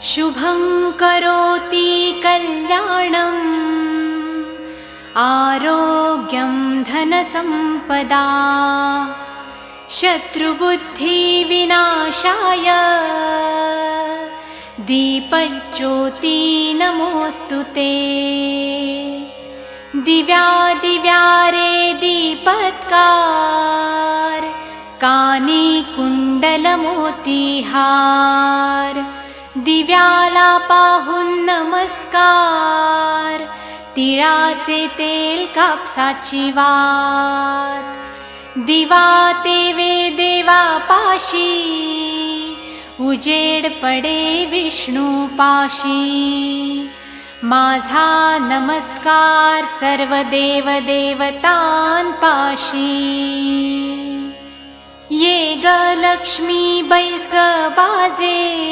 शुभं करोति कल्याणम् आरोग्यं धनसम्पदा शत्रुबुद्धिविनाशाय दीपज्योति नमोऽस्तुते। दिव्यादिव्यारे दीपत्कार कानी कुंडलमोतीहार दिव्याला पाहून नमस्कार तिळाचे तेल कापसाची वात दिवा तेवे देवा पाशी उजेड पडे विष्णू पाशी माझा नमस्कार सर्व देव देवतांपाशी ये ग लक्ष्मी बैस ग बाजे